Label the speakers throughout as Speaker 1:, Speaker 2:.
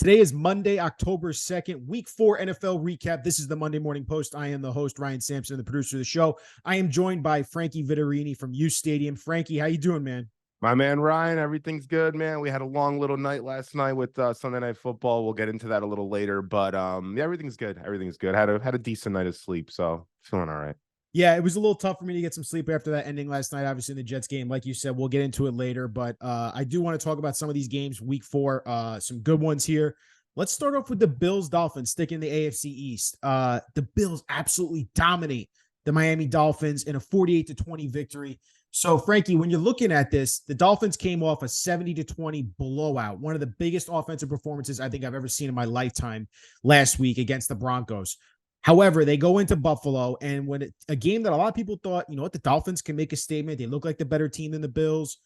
Speaker 1: Today is Monday, October 2nd, week 4 NFL recap. This is the Monday Morning Post. I am the host, Ryan Sampson, the producer of the show. I am joined by Frankie Vittorini from U Stadium. Frankie, how you doing, man?
Speaker 2: My man, Ryan, everything's good, man. We had a long little night last night with Sunday Night Football. We'll get into that a little later, but yeah, everything's good. Everything's good. Had a decent night of sleep, so feeling all right.
Speaker 1: Yeah, it was a little tough for me to get some sleep after that ending last night. Obviously, in the Jets game, like you said, we'll get into it later, but I do want to talk about some of these games, week 4, some good ones here. Let's start off with the Bills-Dolphins, sticking the AFC East. The Bills absolutely dominate the Miami Dolphins in a 48-20 victory. So, Frankie, when you're looking at this, the Dolphins came off a 70-20 blowout, one of the biggest offensive performances I think I've ever seen in my lifetime last week against the Broncos. However, they go into Buffalo, and a game that a lot of people thought, you know what, the Dolphins can make a statement. They look like the better team than the Bills.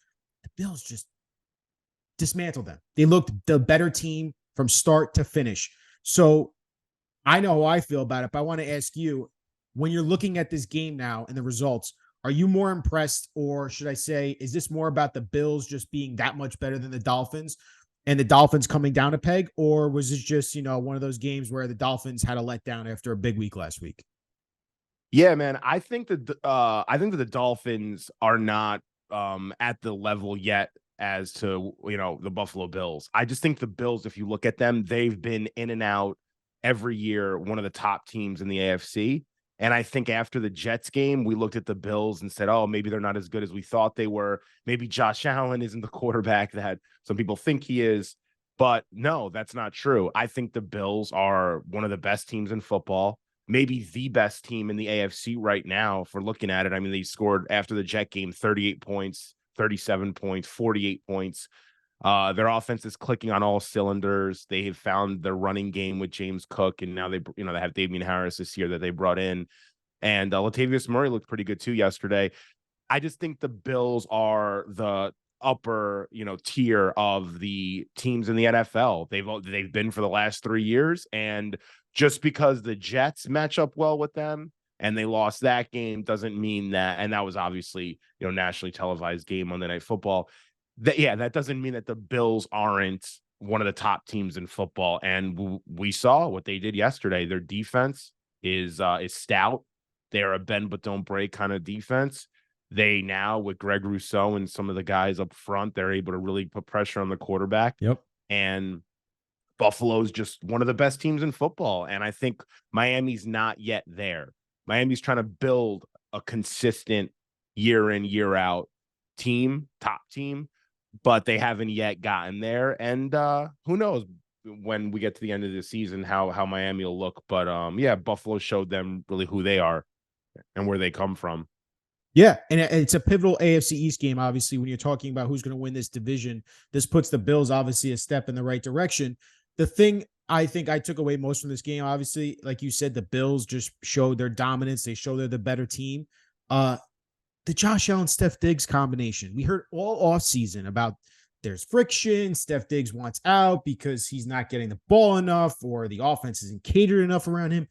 Speaker 1: The Bills just dismantled them. They looked the better team from start to finish. So I know how I feel about it, but I want to ask you, when you're looking at this game now and the results, are you more impressed, or should I say, is this more about the Bills just being that much better than the Dolphins and the Dolphins coming down a peg, or was this just, one of those games where the Dolphins had a letdown after a big week last week?
Speaker 2: Yeah, man, I think that the Dolphins are not at the level yet as to, the Buffalo Bills. I just think the Bills, if you look at them, they've been in and out every year, one of the top teams in the AFC. And I think after the Jets game, we looked at the Bills and said, oh, maybe they're not as good as we thought they were. Maybe Josh Allen isn't the quarterback that some people think he is. But no, that's not true. I think the Bills are one of the best teams in football, maybe the best team in the AFC right now if we're looking at it. I mean, they scored after the Jet game 38 points, 37 points, 48 points. Their offense is clicking on all cylinders. They have found their running game with James Cook, and now they have Damian Harris this year that they brought in, and Latavius Murray looked pretty good too yesterday. I just think the Bills are the upper, tier of the teams in the NFL. They've been for the last 3 years, and just because the Jets match up well with them and they lost that game doesn't mean that. And that was obviously, nationally televised game Monday Night Football. That doesn't mean that the Bills aren't one of the top teams in football. And we saw what they did yesterday. Their defense is stout. They are a bend but don't break kind of defense. They now, with Greg Rousseau and some of the guys up front, they're able to really put pressure on the quarterback.
Speaker 1: Yep.
Speaker 2: And Buffalo's just one of the best teams in football. And I think Miami's not yet there. Miami's trying to build a consistent year in, year out top team, but they haven't yet gotten there. And who knows when we get to the end of the season how Miami will look. But Buffalo showed them really who they are and where they come from.
Speaker 1: Yeah, and it's a pivotal AFC East game, obviously, when you're talking about who's going to win this division. This puts the Bills, obviously, a step in the right direction. The thing I think I took away most from this game, obviously, like you said, the Bills just showed their dominance. They show they're the better team. The Josh Allen, Steph Diggs combination. We heard all offseason about there's friction. Steph Diggs wants out because he's not getting the ball enough, or the offense isn't catered enough around him.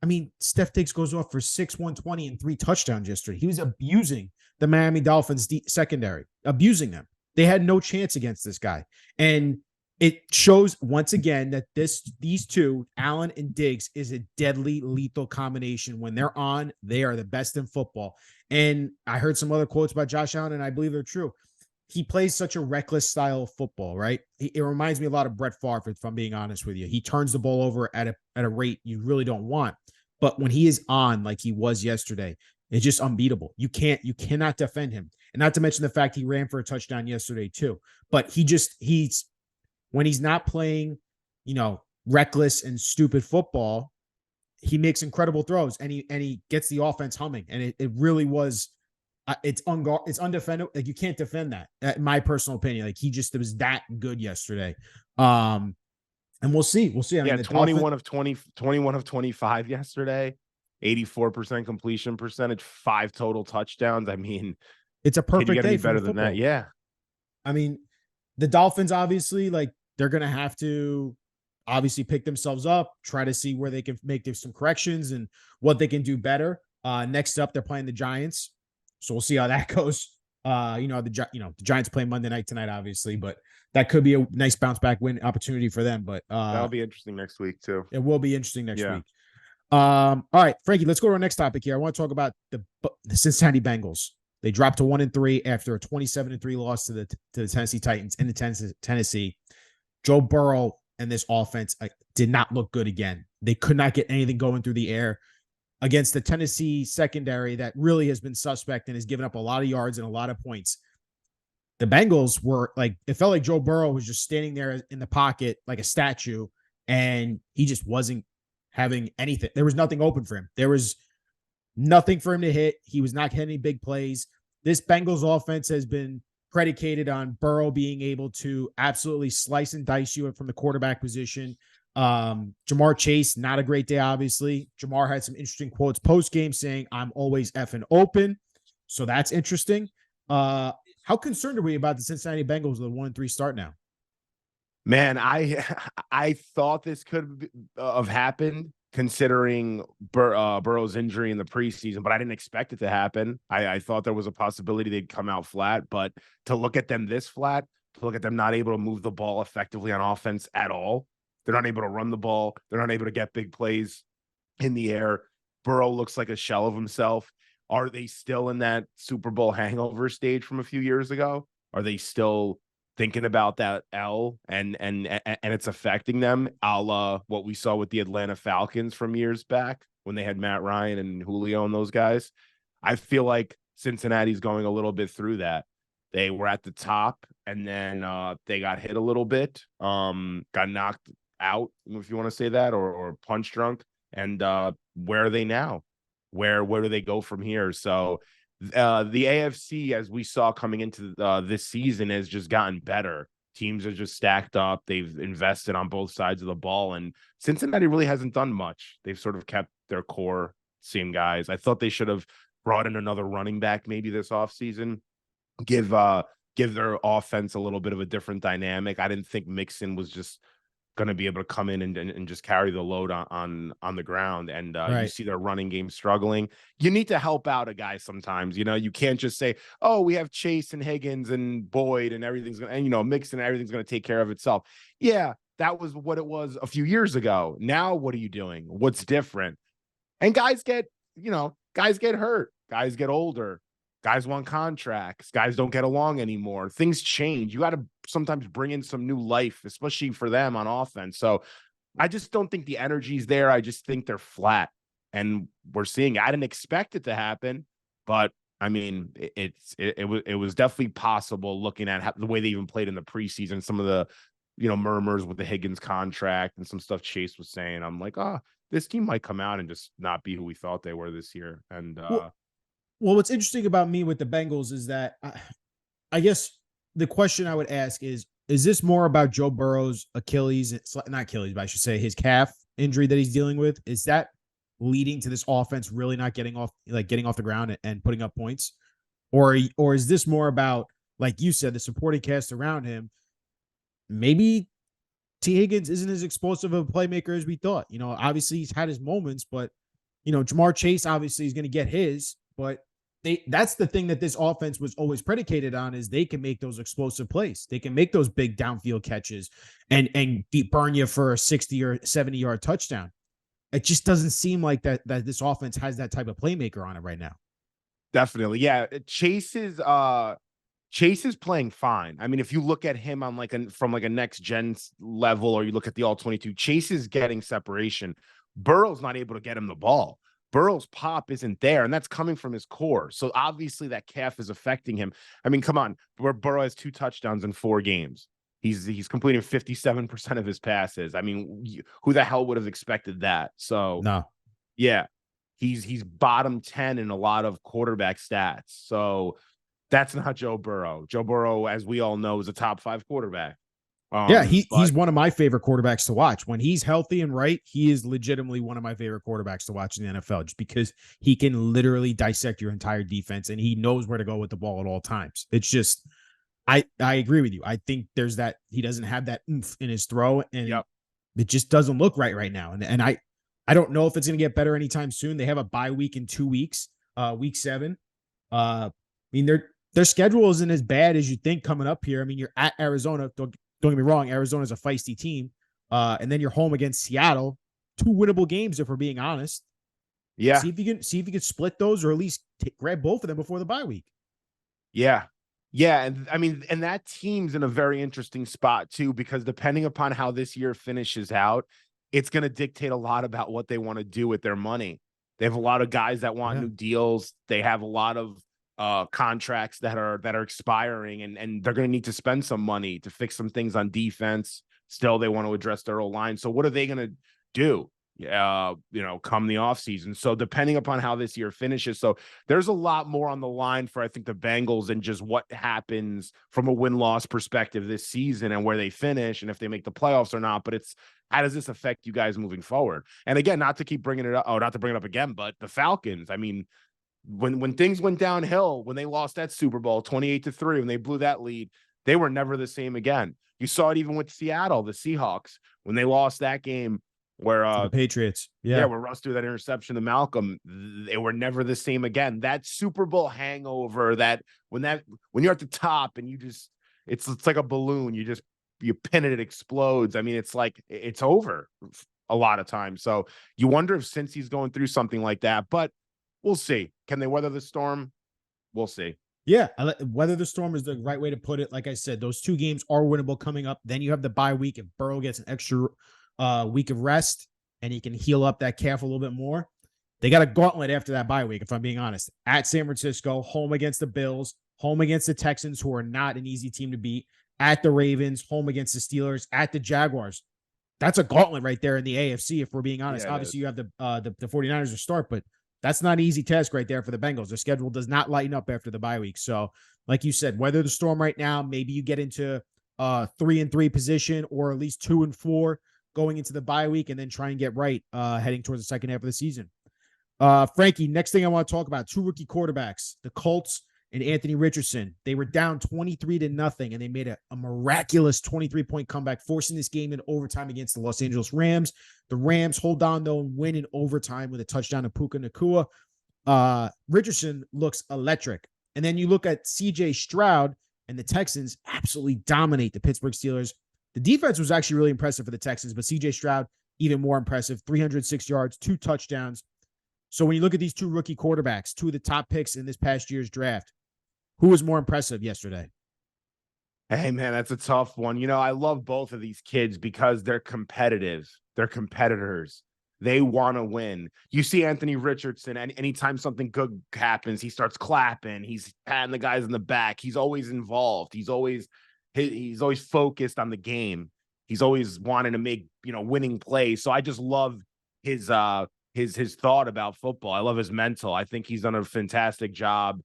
Speaker 1: I mean, Steph Diggs goes off for 120 and 3 touchdowns yesterday. He was abusing the Miami Dolphins secondary, abusing them. They had no chance against this guy. And it shows once again that these two, Allen and Diggs, is a deadly lethal combination. When they're on, they are the best in football. And I heard some other quotes about Josh Allen, and I believe they're true. He plays such a reckless style of football, right? It reminds me a lot of Brett Favre, if I'm being honest with you. He turns the ball over at a rate you really don't want. But when he is on, like he was yesterday, it's just unbeatable. You cannot defend him. And not to mention the fact he ran for a touchdown yesterday too. But when he's not playing, reckless and stupid football, he makes incredible throws, and he gets the offense humming. And it really was, it's undefendable. Like, you can't defend that. In my personal opinion, like, it was that good yesterday. And we'll see. I mean,
Speaker 2: 21 of 25 yesterday, 84% completion percentage, 5 total touchdowns. I mean,
Speaker 1: it's a perfect day.
Speaker 2: Any better than that? Yeah.
Speaker 1: I mean, the Dolphins, obviously, like, they're going to have to obviously pick themselves up, try to see where they can make some corrections and what they can do better. Next up, they're playing the Giants. So we'll see how that goes. The Giants play Monday night tonight, obviously, but that could be a nice bounce back win opportunity for them. But
Speaker 2: That'll be interesting next week too.
Speaker 1: it will be interesting next
Speaker 2: Yeah.
Speaker 1: week. All right, Frankie, let's go to our next topic here. I want to talk about the Cincinnati Bengals. They dropped to 1-3 after a 27-3 loss to the Tennessee Titans in the Tennessee. Joe Burrow and this offense did not look good again. They could not get anything going through the air against the Tennessee secondary that really has been suspect and has given up a lot of yards and a lot of points. The Bengals were it felt like Joe Burrow was just standing there in the pocket like a statue, and he just wasn't having anything. There was nothing open for him. There was nothing for him to hit. He was not getting any big plays. This Bengals offense has been predicated on Burrow being able to absolutely slice and dice you from the quarterback position. Jamar Chase, not a great day, obviously. Jamar had some interesting quotes post-game saying, "I'm always effing open." So that's interesting. How concerned are we about the Cincinnati Bengals with a 1-3 start now?
Speaker 2: Man, I thought this could have happened considering Burrow's injury in the preseason, but I didn't expect it to happen. I thought there was a possibility they'd come out flat, but to look at them this flat, to look at them not able to move the ball effectively on offense at all, they're not able to run the ball, they're not able to get big plays in the air. Burrow looks like a shell of himself. Are they still in that Super Bowl hangover stage from a few years ago? Are they still thinking about that L and it's affecting them, a la what we saw with the Atlanta Falcons from years back when they had Matt Ryan and Julio and those guys? I feel like Cincinnati's going a little bit through that. They were at the top and then they got hit a little bit, got knocked out, if you want to say that, or punch drunk. And where are they now? Where do they go from here? So the AFC, as we saw coming into this season, has just gotten better. Teams are just stacked up. They've invested on both sides of the ball, and Cincinnati really hasn't done much. They've sort of kept their core same guys. I thought they should have brought in another running back maybe this offseason, give their offense a little bit of a different dynamic. I didn't think Mixon was just going to be able to come in and just carry the load on the ground. And
Speaker 1: Right.
Speaker 2: You see their running game struggling. You need to help out a guy sometimes. You can't just say, "Oh, we have Chase and Higgins and Boyd and everything's going to, and Mixon and everything's going to take care of itself." Yeah, that was what it was a few years ago. Now, what are you doing? What's different? And guys get hurt. Guys get older. Guys want contracts. Guys don't get along anymore. Things change. You got to sometimes bring in some new life, especially for them on offense. So I just don't think the energy's there. I just think they're flat. And we're seeing it. I didn't expect it to happen, but I mean, it was definitely possible looking at the way they even played in the preseason, some of the, murmurs with the Higgins contract and some stuff Chase was saying. I'm like, this team might come out and just not be who we thought they were this year. And,
Speaker 1: well, what's interesting about me with the Bengals is that I guess the question I would ask is this more about Joe Burrow's Achilles, not Achilles, but I should say his calf injury that he's dealing with? Is that leading to this offense really not getting off the ground and putting up points? Or is this more about, like you said, the supporting cast around him? Maybe T. Higgins isn't as explosive of a playmaker as we thought. Obviously he's had his moments, but Jamar Chase obviously is going to get his, but that's the thing that this offense was always predicated on, is they can make those explosive plays. They can make those big downfield catches and burn you for a 60 or 70-yard touchdown. It just doesn't seem like that this offense has that type of playmaker on it right now.
Speaker 2: Definitely. Yeah. Chase is playing fine. I mean, if you look at him on from a next gen level, or you look at the all 22, Chase is getting separation. Burrow's not able to get him the ball. Burrow's pop isn't there, and that's coming from his core. So obviously that calf is affecting him. I mean, come on. Burrow has 2 touchdowns in 4 games. He's completing 57% of his passes. I mean, who the hell would have expected that? So
Speaker 1: no.
Speaker 2: Yeah. He's bottom 10 in a lot of quarterback stats. So that's not Joe Burrow. Joe Burrow, as we all know, is a top 5 quarterback.
Speaker 1: He's one of my favorite quarterbacks to watch. When he's healthy and right, he is legitimately one of my favorite quarterbacks to watch in the NFL, just because he can literally dissect your entire defense and he knows where to go with the ball at all times. It's just, I agree with you. I think there's that, he doesn't have that oomph in his throw, and it just doesn't look right now. And I don't know if it's going to get better anytime soon. They have a bye week in 2 weeks, week 7. I mean, their schedule isn't as bad as you think coming up here. I mean, you're at Arizona. Don't get me wrong. Arizona's a feisty team. And then you're home against Seattle. 2 winnable games, if we're being honest.
Speaker 2: Yeah.
Speaker 1: See if you can split those, or at least grab both of them before the bye week.
Speaker 2: Yeah. Yeah. And I mean, and that team's in a very interesting spot too, because depending upon how this year finishes out, it's going to dictate a lot about what they want to do with their money. They have a lot of guys that want new deals. They have a lot of contracts that are expiring, and they're going to need to spend some money to fix some things on defense. Still, they want to address their O-line. So what are they going to do? Come the offseason. So depending upon how this year finishes. So there's a lot more on the line for, I think, the Bengals and just what happens from a win-loss perspective this season and where they finish and if they make the playoffs or not. But it's, how does this affect you guys moving forward? And again, not to keep bringing it up, not to bring it up again, but the Falcons, I mean, when things went downhill, when they lost that Super Bowl 28-3, when they blew that lead, they were never the same again. You saw it even with Seattle, the Seahawks, when they lost that game, where
Speaker 1: the Patriots, where
Speaker 2: Russ threw that interception to Malcolm, they were never the same again. That Super Bowl hangover, that when you're at the top and you just, it's like a balloon, you pin it, it explodes. I mean, it's like it's over a lot of times. So you wonder if since he's going through something like that, but we'll see. Can they weather the storm? We'll see.
Speaker 1: Yeah, weather the storm is the right way to put it. Like I said, those 2 games are winnable coming up. Then you have the bye week if Burrow gets an extra week of rest and he can heal up that calf a little bit more. They got a gauntlet after that bye week, if I'm being honest. At San Francisco, home against the Bills, home against the Texans, who are not an easy team to beat, at the Ravens, home against the Steelers, at the Jaguars. That's a gauntlet right there in the AFC, if we're being honest. Yeah, obviously, you have the 49ers to start, but that's not an easy task right there for the Bengals. Their schedule does not lighten up after the bye week. So, like you said, weather the storm right now. Maybe you get into 3-3 position, or at least 2-4 going into the bye week, and then try and get right heading towards the second half of the season. Frankie, next thing I want to talk about, 2 rookie quarterbacks, the Colts and Anthony Richardson. They were down 23-0, and they made a miraculous 23-point comeback, forcing this game in overtime against the Los Angeles Rams. The Rams hold on, though, and win in overtime with a touchdown to Puka Nacua. Richardson looks electric. And then you look at C.J. Stroud, and the Texans absolutely dominate the Pittsburgh Steelers. The defense was actually really impressive for the Texans, but C.J. Stroud, even more impressive, 306 yards, 2 touchdowns. So when you look at these 2 rookie quarterbacks, 2 of the top picks in this past year's draft, who was more impressive yesterday?
Speaker 2: Hey, man, that's a tough one. I love both of these kids because they're competitive. They're competitors. They want to win. You see Anthony Richardson, and anytime something good happens, he starts clapping. He's patting the guys in the back. He's always involved. He's always focused on the game. He's always wanting to make, winning plays. So I just love his thought about football. I love his mental. I think he's done a fantastic job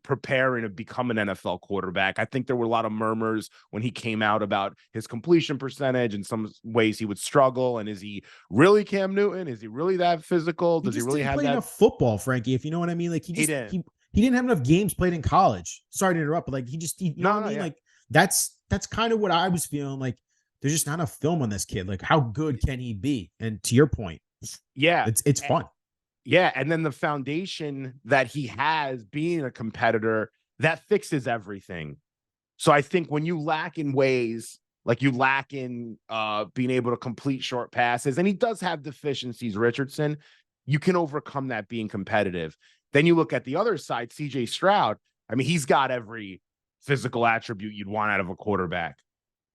Speaker 2: preparing to become an NFL quarterback. I think there were a lot of murmurs when he came out about his completion percentage and some ways he would struggle. And is he really Cam Newton? Is he really that physical? Does he really have that
Speaker 1: enough football, Frankie? If you know what I mean, like he didn't have enough games played in college. Sorry to interrupt, but like you know what I mean? Yeah. Like that's kind of what I was feeling. Like there's just not enough film on this kid. Like how good can he be? And to your point,
Speaker 2: yeah,
Speaker 1: it's fun.
Speaker 2: Yeah, and then the foundation that he has being a competitor, that fixes everything. So I think when you lack in ways, like you lack in being able to complete short passes, and he does have deficiencies, Richardson, you can overcome that being competitive. Then you look at the other side, C.J. Stroud. I mean, he's got every physical attribute you'd want out of a quarterback.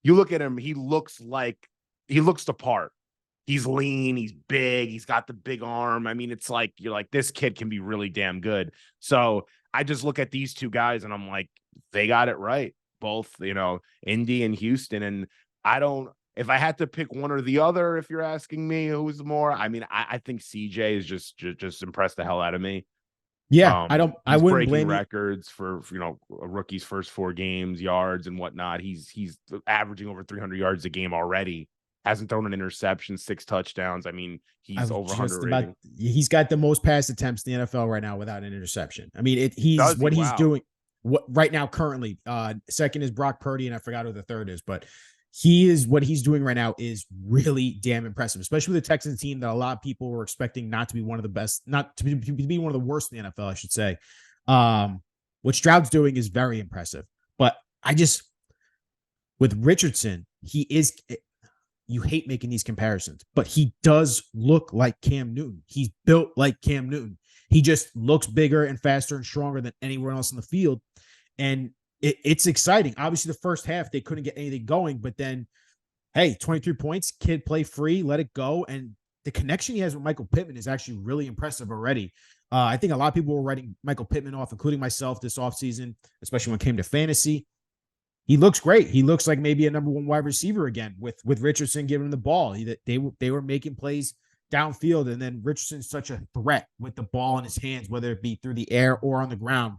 Speaker 2: You look at him, he looks the part. He's lean, he's big, he's got the big arm. I mean, it's like, you're like, this kid can be really damn good. So I just look at these 2 guys and I'm like, they got it right. Both, Indy and Houston. And if I had to pick one or the other, if you're asking me who's more, I mean, I think CJ is just impressed the hell out of me.
Speaker 1: Yeah, I wouldn't blame
Speaker 2: records for a rookie's first 4 games, yards and whatnot. He's averaging over 300 yards a game already. Hasn't thrown an interception, 6 touchdowns. I mean, he's over 100 rating.
Speaker 1: He's got the most pass attempts in the NFL right now without an interception. I mean, he's doing right now currently. Second is Brock Purdy, and I forgot who the third is, but what he's doing right now is really damn impressive, especially with the Texans team that a lot of people were expecting not to be one of the best, not to be one of the worst in the NFL, I should say. What Stroud's doing is very impressive. But I just, with Richardson, he is, you hate making these comparisons, but he does look like Cam Newton. He's built like Cam Newton. He just looks bigger and faster and stronger than anyone else in the field. And it's exciting. Obviously, the first half, they couldn't get anything going, but then, hey, 23 points, kid, play free, let it go. And the connection he has with Michael Pittman is actually really impressive already. I think a lot of people were writing Michael Pittman off, including myself this offseason, especially when it came to fantasy. He looks great. He looks like maybe a number one wide receiver again with Richardson giving him the ball. They were making plays downfield, and then Richardson's such a threat with the ball in his hands, whether it be through the air or on the ground.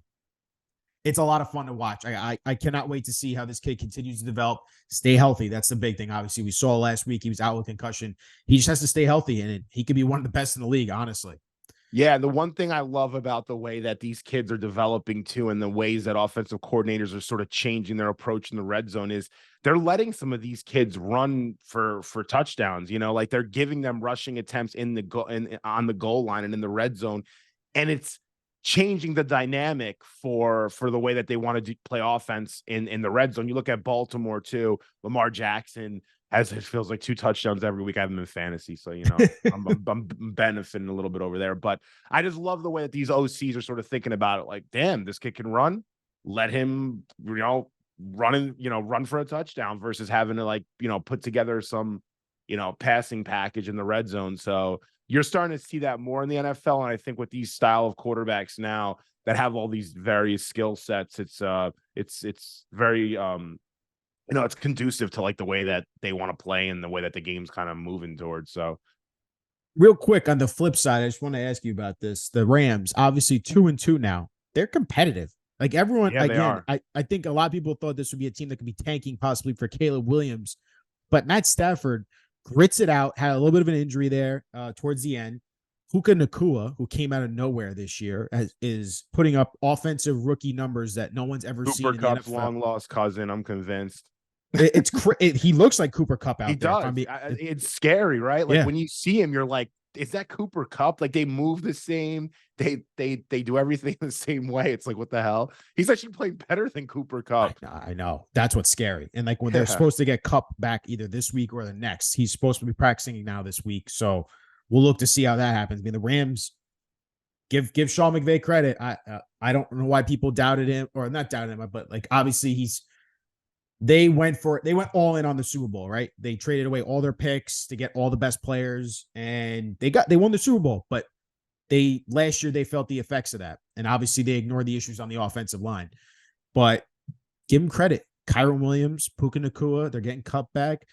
Speaker 1: It's a lot of fun to watch. I cannot wait to see how this kid continues to develop, stay healthy. That's the big thing. Obviously, we saw last week he was out with concussion. He just has to stay healthy, and he could be one of the best in the league, honestly.
Speaker 2: Yeah, the one thing I love about the way that these kids are developing too, and the ways that offensive coordinators are sort of changing their approach in the red zone is they're letting some of these kids run for touchdowns. You know, like they're giving them rushing attempts in the on the goal line and in the red zone, and it's changing the dynamic for the way that they want to play offense in the red zone. You look at Baltimore too, Lamar Jackson has, it feels like, 2 touchdowns every week. I have him in fantasy, so you know I'm benefiting a little bit over there. But I just love the way that these OCs are sort of thinking about it. Like, damn, this kid can run. Let him, run for a touchdown versus having to put together some, passing package in the red zone. So you're starting to see that more in the NFL, and I think with these style of quarterbacks now that have all these various skill sets, it's very it's conducive to like the way that they want to play and the way that the game's kind of moving towards. So
Speaker 1: Real quick, on the flip side, I just want to ask you about this. The Rams, obviously 2-2 now. They're competitive. Like everyone,
Speaker 2: yeah, they
Speaker 1: again,
Speaker 2: are.
Speaker 1: I think a lot of people thought this would be a team that could be tanking possibly for Caleb Williams, but Matt Stafford grits it out, had a little bit of an injury there towards the end. Puka Nacua, who came out of nowhere this year, is putting up offensive rookie numbers that no one's ever seen
Speaker 2: Cooper
Speaker 1: in the
Speaker 2: Cup's
Speaker 1: NFL.
Speaker 2: long lost cousin, I'm convinced.
Speaker 1: He looks like Cooper Cup out
Speaker 2: He
Speaker 1: there.
Speaker 2: does. It's scary, right? Like
Speaker 1: Yeah.
Speaker 2: when you see him, you're like, is that Cooper Cup? Like they move the same. They do everything the same way. It's like, what the hell? He's actually playing better than Cooper Cup.
Speaker 1: I know. That's what's scary. And like when
Speaker 2: Yeah.
Speaker 1: they're supposed to get Cup back either this week or the next, he's supposed to be practicing now this week. So we'll look to see how that happens. I mean, the Rams give Sean McVay credit. I don't know why people doubted him, or not doubted him, but like obviously they went all in on the Super Bowl, right? They traded away all their picks to get all the best players, and they won the Super Bowl. But last year they felt the effects of that, and obviously they ignored the issues on the offensive line. But give them credit. Kyron Williams, Puka Nacua, they're getting Cup back.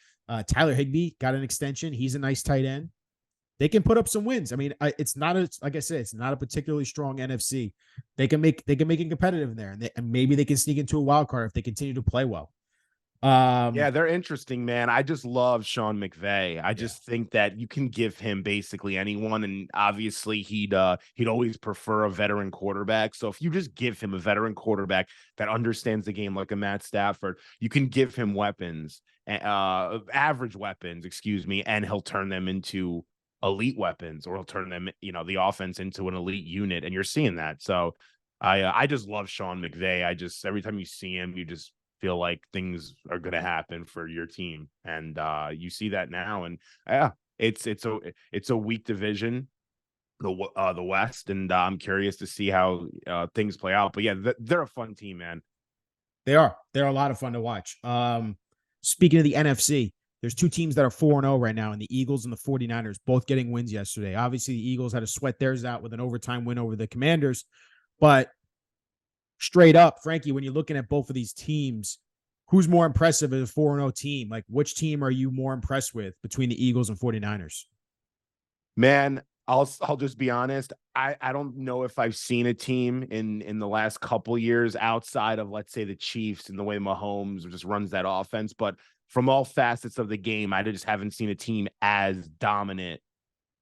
Speaker 1: Tyler Higbee got an extension. He's a nice tight end. They can put up some wins. I mean, it's not like I said, it's not a particularly strong NFC. They can make it competitive in there, and maybe they can sneak into a wild card if they continue to play well.
Speaker 2: Yeah, they're interesting, man. I just love Sean McVay. I just think that you can give him basically anyone, and obviously he'd always prefer a veteran quarterback. So if you just give him a veteran quarterback that understands the game like a Matt Stafford, you can give him weapons, average weapons, excuse me, and he'll turn them into elite weapons, or he'll turn them, the offense into an elite unit, and you're seeing that. So I just love Sean McVay. Every time you see him, you just feel like things are going to happen for your team, and you see that now. And yeah, it's a weak division, the West, and I'm curious to see how things play out. But yeah, they're a fun team, man.
Speaker 1: They're a lot of fun to watch. Speaking of the NFC, there's 2 teams that are 4-0 right now, and the Eagles and the 49ers both getting wins yesterday. Obviously, the Eagles had to sweat theirs out with an overtime win over the Commanders, but straight up, Frankie, when you're looking at both of these teams, who's more impressive as a 4-0 team? Like, which team are you more impressed with between the Eagles and 49ers?
Speaker 2: Man, I'll just be honest. I don't know if I've seen a team in the last couple years outside of, let's say, the Chiefs and the way Mahomes just runs that offense. But from all facets of the game, I just haven't seen a team as dominant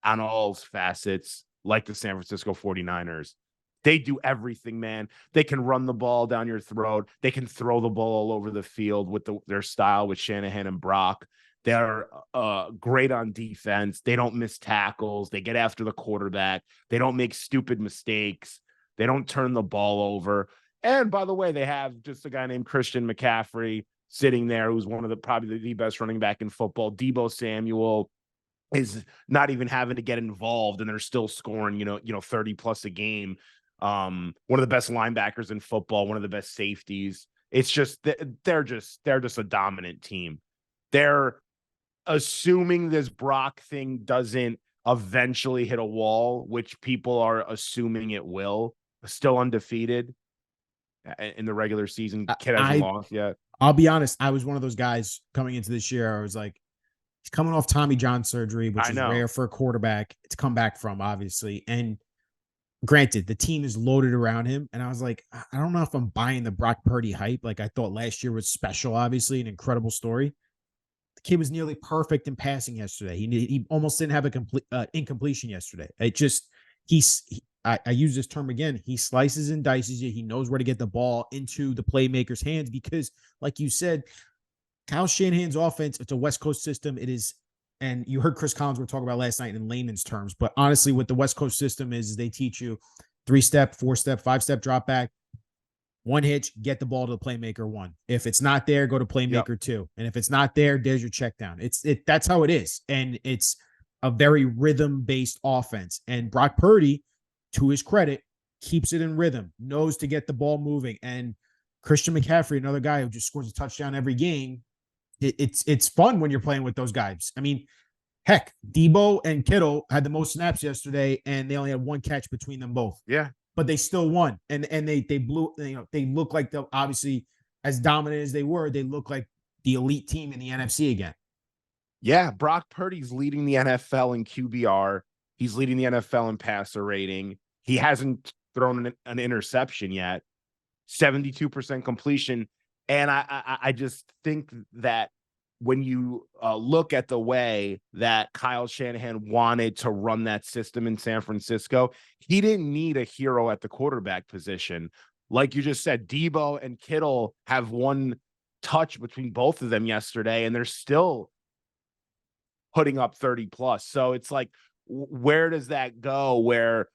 Speaker 2: on all facets like the San Francisco 49ers. They do everything, man. They can run the ball down your throat. They can throw the ball all over the field with their style with Shanahan and Brock. They're great on defense. They don't miss tackles. They get after the quarterback. They don't make stupid mistakes. They don't turn the ball over. And by the way, they have just a guy named Christian McCaffrey sitting there, who's one of probably the best running back in football. Debo Samuel is not even having to get involved, and they're still scoring, 30 plus a game. One of the best linebackers in football, one of the best safeties. It's just they're just a dominant team. They're assuming this Brock thing doesn't eventually hit a wall, which people are assuming it will. Still undefeated in the regular season. Kid hasn't lost yet.
Speaker 1: I'll be honest. I was one of those guys coming into this year. I was like, he's coming off Tommy John surgery, which is rare for a quarterback to come back from, obviously. And granted, the team is loaded around him. And I was like, I don't know if I'm buying the Brock Purdy hype. Like I thought last year was special, obviously, an incredible story. The kid was nearly perfect in passing yesterday. He almost didn't have a complete incompletion yesterday. I use this term again. He slices and dices you. He knows where to get the ball into the playmaker's hands because, like you said, Kyle Shanahan's offense, it's a West Coast system. It is, and you heard Chris Collinsworth talk about last night in layman's terms, but honestly, what the West Coast system is they teach you 3-step, 4-step, 5-step drop back, one hitch, get the ball to the playmaker one. If it's not there, go to playmaker two. And if it's not there, there's your check down. That's how it is. And it's a very rhythm-based offense. And Brock Purdy, to his credit, keeps it in rhythm, knows to get the ball moving. And Christian McCaffrey, another guy who just scores a touchdown every game. It's fun when you're playing with those guys. I mean, heck, Debo and Kittle had the most snaps yesterday, and they only had one catch between them both.
Speaker 2: Yeah.
Speaker 1: But they still won. And they blew, they look like obviously as dominant as they were, they look like the elite team in the NFC again.
Speaker 2: Yeah, Brock Purdy's leading the NFL in QBR. He's leading the NFL in passer rating. He hasn't thrown an interception yet. 72% completion. And I just think that when you look at the way that Kyle Shanahan wanted to run that system in San Francisco, he didn't need a hero at the quarterback position. Like you just said, Debo and Kittle have one touch between both of them yesterday, and they're still putting up 30 plus. So it's like, where does that go where,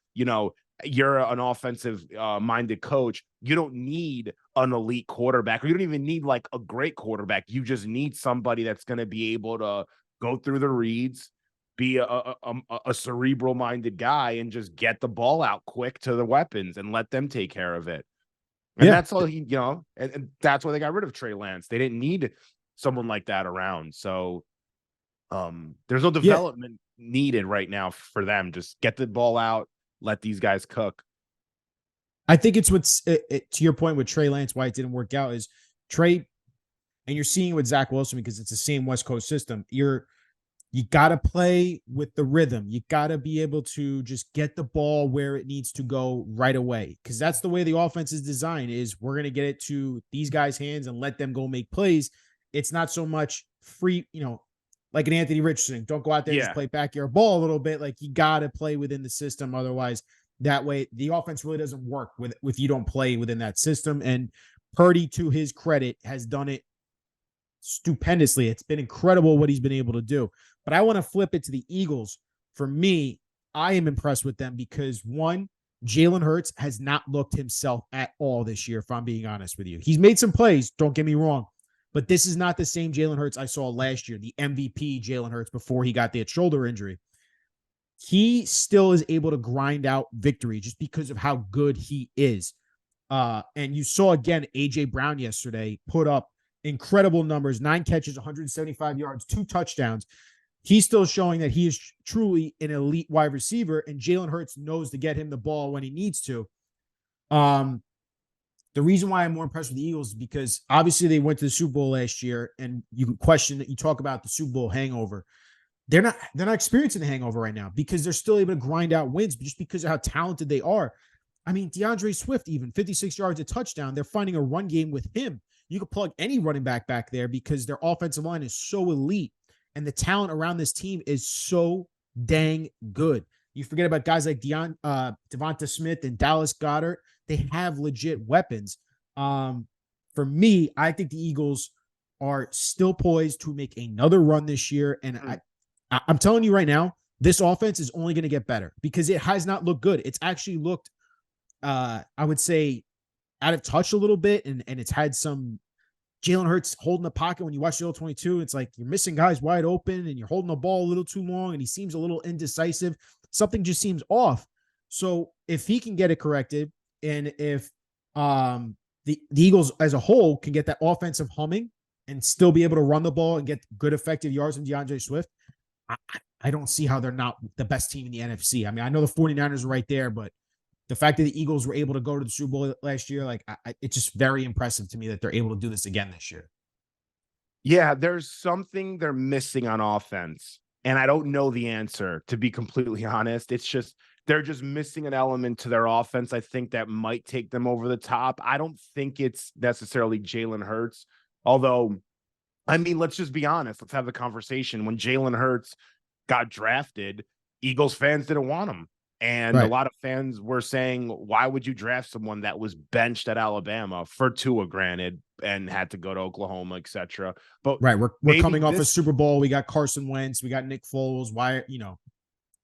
Speaker 2: you're an offensive minded coach? You don't need an elite quarterback, or you don't even need like a great quarterback. You just need somebody that's going to be able to go through the reads, be a cerebral minded guy, and just get the ball out quick to the weapons and let them take care of it. And that's all and that's why they got rid of Trey Lance. They didn't need someone like that around. So there's no development needed right now for them. Just get the ball out, let these guys cook.
Speaker 1: I think it's to your point with Trey Lance, why it didn't work out is Trey, and you're seeing it with Zach Wilson because it's the same West Coast system. You got to play with the rhythm. You got to be able to just get the ball where it needs to go right away, because that's the way the offense is designed. Is we're going to get it to these guys' hands and let them go make plays. It's not so much free, like an Anthony Richardson. Don't go out there and just play backyard ball a little bit. Like you got to play within the system. Otherwise, that way the offense really doesn't work if you don't play within that system. And Purdy, to his credit, has done it stupendously. It's been incredible what he's been able to do. But I want to flip it to the Eagles. For me, I am impressed with them because, one, Jalen Hurts has not looked himself at all this year, if I'm being honest with you. He's made some plays, don't get me wrong, but this is not the same Jalen Hurts I saw last year, the MVP Jalen Hurts before he got that shoulder injury. He still is able to grind out victory just because of how good he is. And you saw, again, A.J. Brown yesterday put up incredible numbers, 9 catches, 175 yards, 2 touchdowns. He's still showing that he is truly an elite wide receiver, and Jalen Hurts knows to get him the ball when he needs to. The reason why I'm more impressed with the Eagles is because obviously they went to the Super Bowl last year, and you can question that. You talk about the Super Bowl hangover. They're not experiencing the hangover right now because they're still able to grind out wins just because of how talented they are. I mean, DeAndre Swift, even 56 yards, a touchdown. They're finding a run game with him. You could plug any running back there because their offensive line is so elite, and the talent around this team is so dang good. You forget about guys like Devonta Smith and Dallas Goedert. They have legit weapons. For me, I think the Eagles are still poised to make another run this year. And I'm telling you right now, this offense is only going to get better because it has not looked good. It's actually looked, I would say, out of touch a little bit, and it's had some Jalen Hurts holding the pocket. When you watch the old 22, it's like you're missing guys wide open and you're holding the ball a little too long, and he seems a little indecisive. Something just seems off. So if he can get it corrected, and if the Eagles as a whole can get that offensive humming and still be able to run the ball and get good effective yards from DeAndre Swift, I don't see how they're not the best team in the NFC. I mean, I know the 49ers are right there, but the fact that the Eagles were able to go to the Super Bowl last year, like it's just very impressive to me that they're able to do this again this year.
Speaker 2: Yeah, there's something they're missing on offense, and I don't know the answer, to be completely honest. It's just they're just missing an element to their offense, I think, that might take them over the top. I don't think it's necessarily Jalen Hurts, although, I mean, let's just be honest. Let's have the conversation. When Jalen Hurts got drafted, Eagles fans didn't want him. And a lot of fans were saying, why would you draft someone that was benched at Alabama for Tua, granted, and had to go to Oklahoma, etc. But
Speaker 1: we're coming off a Super Bowl. We got Carson Wentz. We got Nick Foles. Why,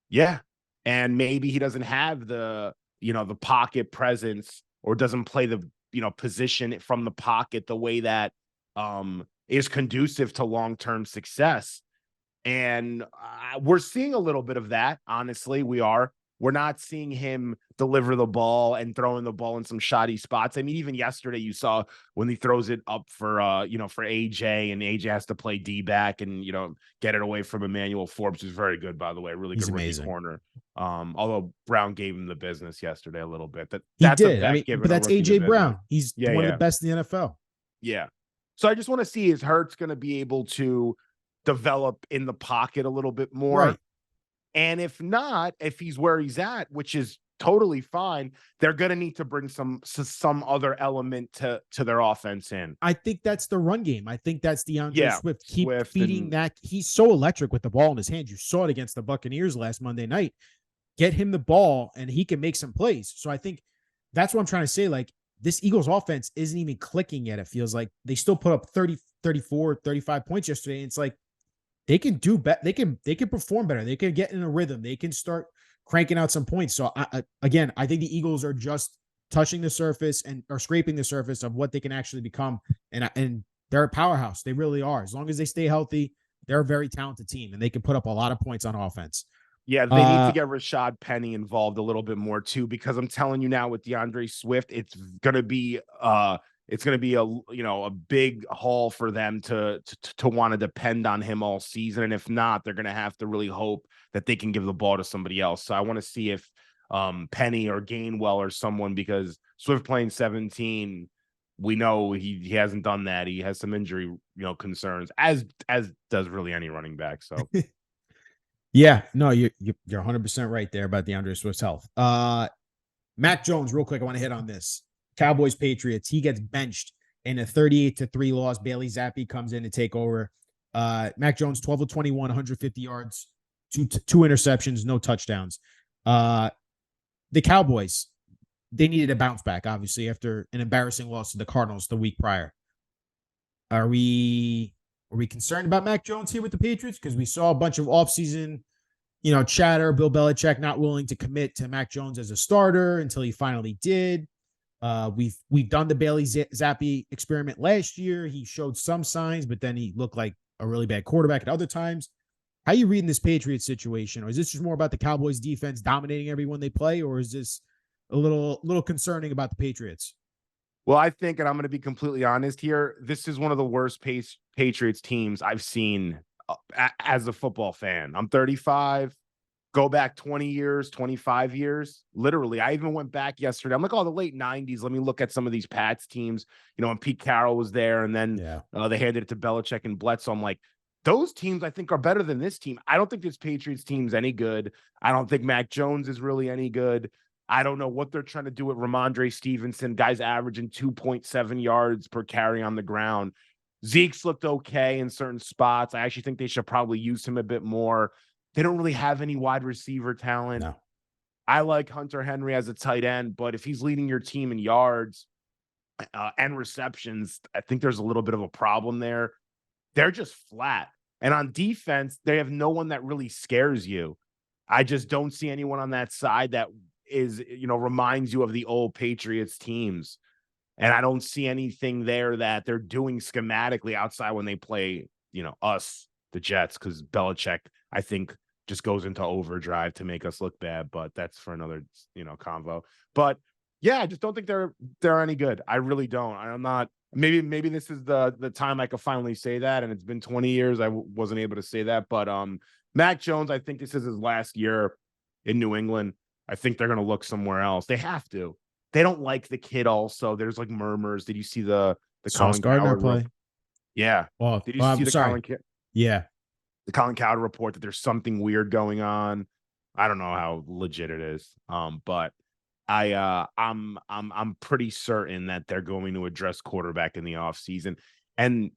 Speaker 2: Yeah. And maybe he doesn't have the pocket presence, or doesn't play the, position from the pocket the way that is conducive to long-term success. And we're seeing a little bit of that. Honestly, we are. We're not seeing him deliver the ball and throwing the ball in some shoddy spots. I mean, even yesterday you saw when he throws it up for AJ, and AJ has to play D-back and, get it away from Emmanuel Forbes, who's very good, by the way. Really good rookie corner. Although Brown gave him the business yesterday a little bit. That's
Speaker 1: he did. I mean, but that's AJ Brown. He's one of the best in the NFL.
Speaker 2: Yeah. So I just want to see, is Hurts going to be able to develop in the pocket a little bit more?
Speaker 1: Right.
Speaker 2: And if not, if he's where he's at, which is totally fine, they're going to need to bring some other element to their offense in.
Speaker 1: I think that's the run game. I think that's DeAndre Swift. Keep feeding that. He's so electric with the ball in his hands. You saw it against the Buccaneers last Monday night. Get him the ball and he can make some plays. So I think that's what I'm trying to say. Like, this Eagles offense isn't even clicking yet. It feels like they still put up 30, 34, 35 points yesterday. And it's like, they can do better. They can perform better. They can get in a rhythm. They can start cranking out some points. So I think the Eagles are just touching the surface or scraping the surface of what they can actually become. And they're a powerhouse. They really are. As long as they stay healthy, they're a very talented team, and they can put up a lot of points on offense.
Speaker 2: Yeah, they need to get Rashad Penny involved a little bit more too, because I'm telling you now, with DeAndre Swift, it's gonna be a big haul for them to want to depend on him all season. And if not, they're gonna have to really hope that they can give the ball to somebody else. So I want to see if Penny or Gainwell or someone, because Swift playing 17, we know he hasn't done that. He has some injury concerns, as does really any running back. So.
Speaker 1: Yeah, no, you're 100% right there about DeAndre Swift's health. Mac Jones, real quick, I want to hit on this. Cowboys Patriots. He gets benched in a 38-3 loss. Bailey Zappi comes in to take over. Mac Jones, 12 of 21, 150 yards, two interceptions, no touchdowns. The Cowboys, they needed a bounce back, obviously, after an embarrassing loss to the Cardinals the week prior. Are we concerned about Mac Jones here with the Patriots? Because we saw a bunch of offseason, chatter. Bill Belichick not willing to commit to Mac Jones as a starter until he finally did. We've done the Bailey Zappi experiment last year. He showed some signs, but then he looked like a really bad quarterback at other times. How are you reading this Patriots situation? Or is this just more about the Cowboys defense dominating everyone they play? Or is this a little concerning about the Patriots?
Speaker 2: Well, I think, and I'm going to be completely honest here, this is one of the worst Patriots teams I've seen as a football fan. I'm 35. Go back 20 years, 25 years. Literally, I even went back yesterday. I'm like, the late 90s. Let me look at some of these Pats teams, when Pete Carroll was there, and then they handed it to Belichick and Bledsoe. I'm like, those teams, I think, are better than this team. I don't think this Patriots team's any good. I don't think Mac Jones is really any good. I don't know what they're trying to do with Ramondre Stevenson. Guys averaging 2.7 yards per carry on the ground. Zeke's looked okay in certain spots. I actually think they should probably use him a bit more. They don't really have any wide receiver talent.
Speaker 1: No.
Speaker 2: I like Hunter Henry as a tight end, but if he's leading your team in yards and receptions, I think there's a little bit of a problem there. They're just flat. And on defense, they have no one that really scares you. I just don't see anyone on that side that is, reminds you of the old Patriots teams. And I don't see anything there that they're doing schematically outside when they play, us, the Jets, because Belichick, I think, just goes into overdrive to make us look bad. But that's for another, convo. But yeah, I just don't think they're any good. I really don't. I'm not. Maybe this is the time I could finally say that. And it's been 20 years. I wasn't able to say that. But Mac Jones, I think this is his last year in New England. I think they're going to look somewhere else. They have to. They don't like the kid also. There's like murmurs. Did you see the
Speaker 1: Sauce
Speaker 2: Colin
Speaker 1: Gardner
Speaker 2: Coward?
Speaker 1: play.
Speaker 2: Yeah.
Speaker 1: Oh,
Speaker 2: Did you
Speaker 1: I'm
Speaker 2: see the
Speaker 1: sorry. Yeah.
Speaker 2: the Colin Coward report that there's something weird going on? I don't know how legit it is. But I'm pretty certain that they're going to address quarterback in the offseason. And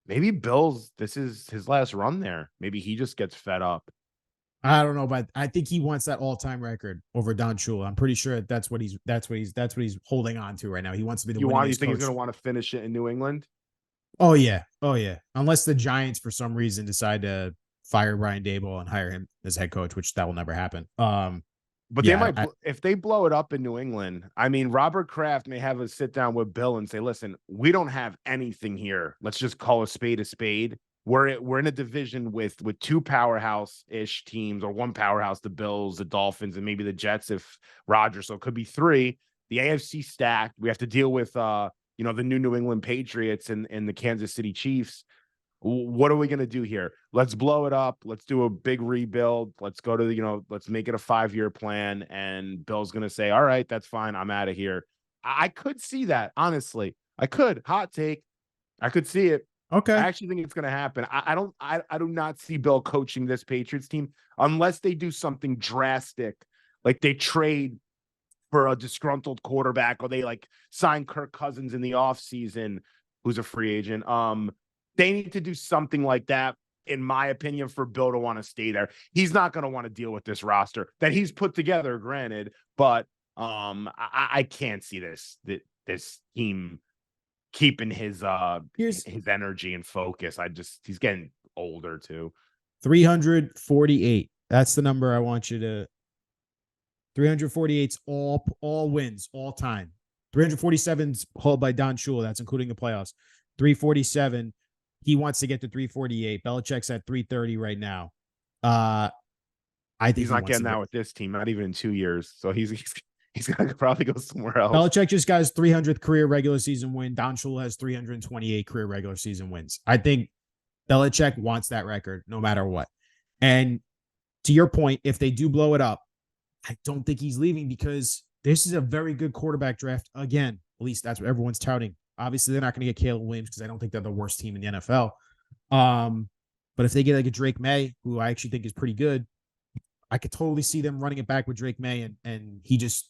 Speaker 2: maybe Bill's, this is his last run there. Maybe he just gets fed up.
Speaker 1: I don't know, but I think he wants that all-time record over Don Shula. I'm pretty sure that's what he's holding on to right now. He wants to be the
Speaker 2: You
Speaker 1: winningest
Speaker 2: think he's
Speaker 1: coach.
Speaker 2: going to want to finish it in New England?
Speaker 1: Oh yeah. Unless the Giants for some reason decide to fire Brian Daboll and hire him as head coach, which that will never happen.
Speaker 2: But they might, if they blow it up in New England. I mean, Robert Kraft may have a sit down with Bill and say, "Listen, we don't have anything here. Let's just call a spade a spade. We're in a division with two powerhouse-ish teams, or one powerhouse, the Bills, the Dolphins, and maybe the Jets if Rodgers. So it could be three. The AFC stacked. We have to deal with the New England Patriots and the Kansas City Chiefs. What are we going to do here? Let's blow it up. Let's do a big rebuild. Let's go to, let's make it a 5-year plan." And Bill's going to say, "All right, that's fine. I'm out of here." I could see that. Honestly, I could. Hot take. I could see it.
Speaker 1: Okay.
Speaker 2: I actually think it's going to happen. I do not see Bill coaching this Patriots team unless they do something drastic, like they trade for a disgruntled quarterback, or they like sign Kirk Cousins in the offseason, who's a free agent. They need to do something like that, in my opinion, for Bill to want to stay there. He's not going to want to deal with this roster that he's put together, granted, but I can't see this team keeping his energy and focus. He's getting older too.
Speaker 1: 348. That's the number I want you to. 348's all wins all time. 347's held by Don Shula. That's including the playoffs. 347. He wants to get to 348. Belichick's at 330 right now. I think
Speaker 2: he's not getting that with this team, not even in 2 years. So he's gonna probably go somewhere else.
Speaker 1: Belichick just got his 300th career regular season win. Don Shula has 328 career regular season wins. I think Belichick wants that record no matter what. And to your point, if they do blow it up, I don't think he's leaving, because this is a very good quarterback draft. Again, at least that's what everyone's touting. Obviously, they're not going to get Caleb Williams because I don't think they're the worst team in the NFL. But if they get like a Drake May, who I actually think is pretty good, I could totally see them running it back with Drake May, and he just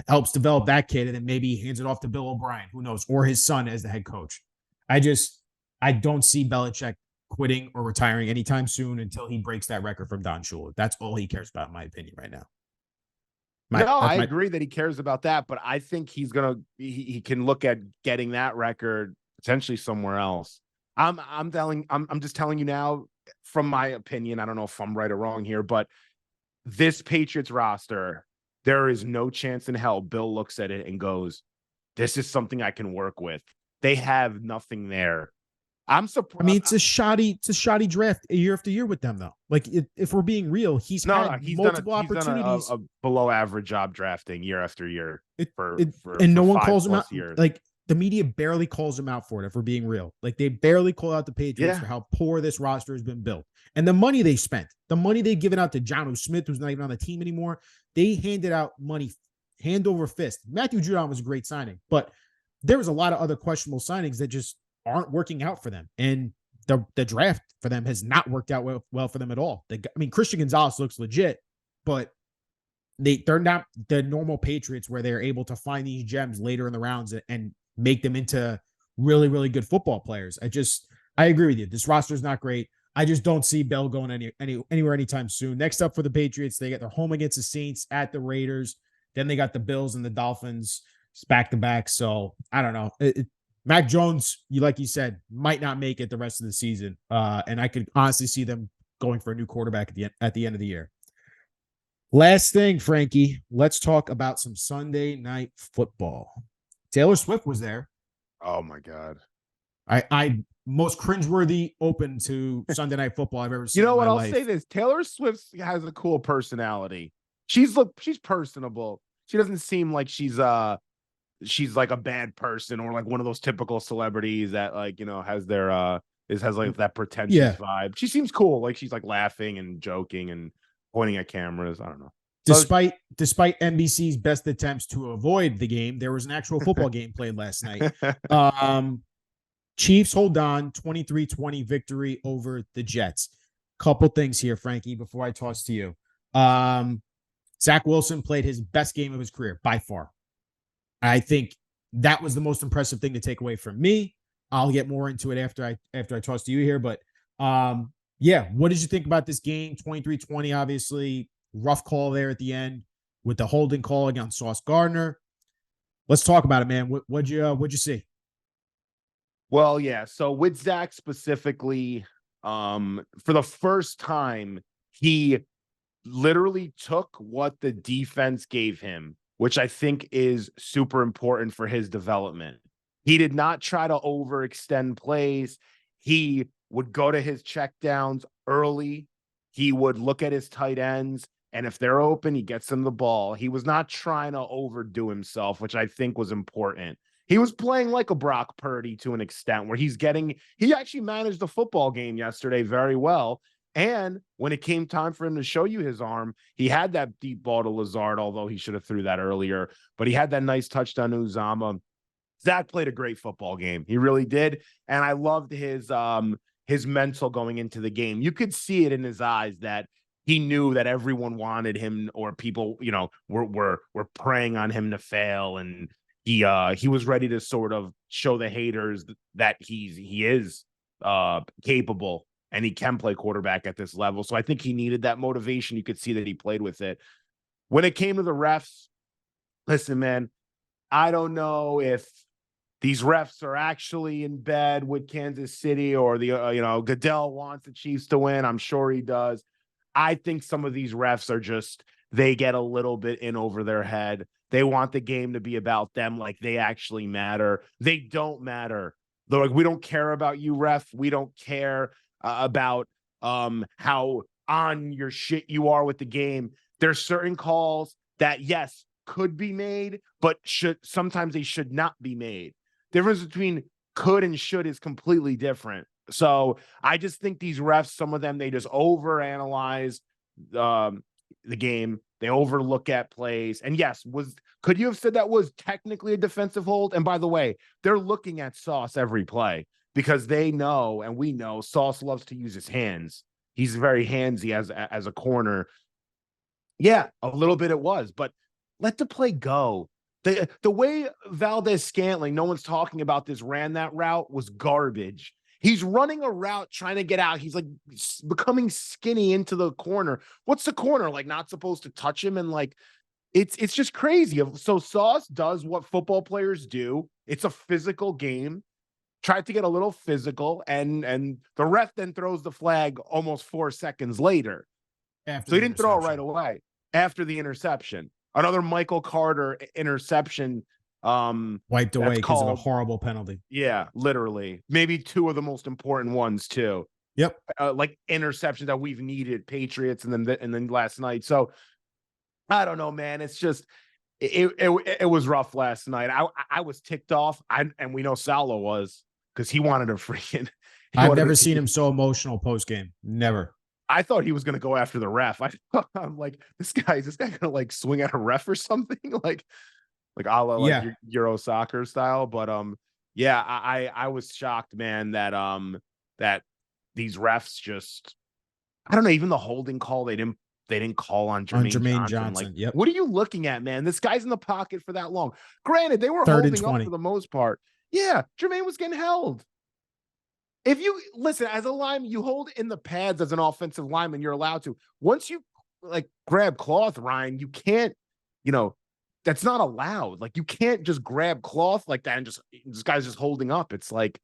Speaker 1: helps develop that kid, and then maybe hands it off to Bill O'Brien, who knows, or his son as the head coach. I don't see Belichick quitting or retiring anytime soon until he breaks that record from Don Shula. That's all he cares about, in my opinion, right now.
Speaker 2: I agree that he cares about that, but I think he can look at getting that record potentially somewhere else. I'm just telling you now, from my opinion. I don't know if I'm right or wrong here, but this Patriots roster, there is no chance in hell Bill looks at it and goes, "This is something I can work with." They have nothing there. I'm surprised.
Speaker 1: I mean, it's a shoddy draft year after year with them, though. Like, if we're being real, he's had multiple opportunities.
Speaker 2: He's done a below average job drafting year after year
Speaker 1: and no one calls him out.
Speaker 2: Years.
Speaker 1: Like, the media barely calls him out for it, if we're being real. Like, they barely call out the Patriots for how poor this roster has been built. And the money they spent, the money they've given out to Jonnu Smith, who's not even on the team anymore, they handed out money hand over fist. Matthew Judon was a great signing, but there was a lot of other questionable signings that just aren't working out for them. And the draft for them has not worked out well for them at all. Christian Gonzalez looks legit, but they're not the normal Patriots where they're able to find these gems later in the rounds and make them into really, really good football players. I agree with you. This roster is not great. I just don't see Bell going anywhere anytime soon. Next up for the Patriots, they get their home against the Saints, at the Raiders. Then they got the Bills and the Dolphins back to back. So I don't know. Mac Jones, like you said, might not make it the rest of the season. And I could honestly see them going for a new quarterback at the end of the year. Last thing, Frankie, let's talk about some Sunday night football. Taylor Swift was there.
Speaker 2: Oh my God.
Speaker 1: I most cringeworthy open to Sunday Night Football I've ever
Speaker 2: You
Speaker 1: seen
Speaker 2: know
Speaker 1: in my
Speaker 2: what? I'll
Speaker 1: life.
Speaker 2: say this. Taylor Swift has a cool personality. She's personable. She doesn't seem like she's like a bad person or like one of those typical celebrities that like, has their has like that pretentious
Speaker 1: Yeah.
Speaker 2: vibe. She seems cool. Like she's like laughing and joking and pointing at cameras. I don't know. So
Speaker 1: Despite NBC's best attempts to avoid the game, there was an actual football game played last night. Chiefs hold on, 23-20 victory over the Jets. Couple things here, Frankie, before I toss to you. Zach Wilson played his best game of his career by far. I think that was the most impressive thing to take away from me. I'll get more into it after I toss to you here. But yeah, what did you think about this game? 23-20, obviously. Rough call there at the end with the holding call against Sauce Gardner. Let's talk about it, man. What'd you see?
Speaker 2: Well, yeah. So with Zach specifically, for the first time, he literally took what the defense gave him, which I think is super important for his development. He did not try to overextend plays. He would go to his checkdowns early. He would look at his tight ends, and if they're open, he gets them the ball. He was not trying to overdo himself, which I think was important. He was playing like a Brock Purdy to an extent where he actually managed the football game yesterday very well. And when it came time for him to show you his arm, he had that deep ball to Lazard, although he should have threw that earlier. But he had that nice touchdown to Uzama. Zach played a great football game. He really did. And I loved his mental going into the game. You could see it in his eyes that he knew that everyone wanted him, or people, were preying on him to fail. And he was ready to sort of show the haters that he is capable and he can play quarterback at this level. So I think he needed that motivation. You could see that he played with it. When it came to the refs, listen, man, I don't know if these refs are actually in bed with Kansas City or Goodell wants the Chiefs to win. I'm sure he does. I think some of these refs are they get a little bit in over their head. They want the game to be about them, like they actually matter. They don't matter. They're like, we don't care about you, ref. We don't care about how on your shit you are with the game. There's certain calls that, yes, could be made, but sometimes they should not be made. The difference between could and should is completely different. So I just think these refs, some of them, they just overanalyze the game. They overlook at plays. And yes, could you have said that was technically a defensive hold? And by the way, they're looking at Sauce every play because they know, and we know, Sauce loves to use his hands. He's very handsy as a corner. Yeah, a little bit it was, but let the play go. The way Valdez-Scantling, no one's talking about this, ran that route was garbage. He's running a route trying to get out. He's like becoming skinny into the corner. What's the corner like? Not supposed to touch him, and like it's just crazy. So Sauce does what football players do. It's a physical game. Tried to get a little physical, and the ref then throws the flag almost 4 seconds later. So he didn't throw it right away after the interception. Another Michael Carter interception.
Speaker 1: Wiped away because of a horrible penalty.
Speaker 2: Yeah, literally. Maybe 2 of the most important ones too.
Speaker 1: Yep.
Speaker 2: Like interceptions that we've needed, Patriots, and then last night. So I don't know, man. It's just it was rough last night. I was ticked off. And we know Salah was, because he wanted a freaking.
Speaker 1: I've never seen him so emotional post game. Never.
Speaker 2: I thought he was going to go after the ref. I'm like, is this guy going to like swing at a ref or something? like a la like Euro soccer style. But yeah, I was shocked, man, that these refs just, I don't know, even the holding call they didn't call on Jermaine Johnson. Like,
Speaker 1: yep.
Speaker 2: What are you looking at, man? This guy's in the pocket for that long. Granted, they were holding up for the most part. Yeah, Jermaine was getting held. If you listen, as a lineman, you hold in the pads as an offensive lineman, you're allowed to. Once you like grab cloth, Ryan, you can't, that's not allowed. Like, you can't just grab cloth like that and this guy's just holding up. It's like,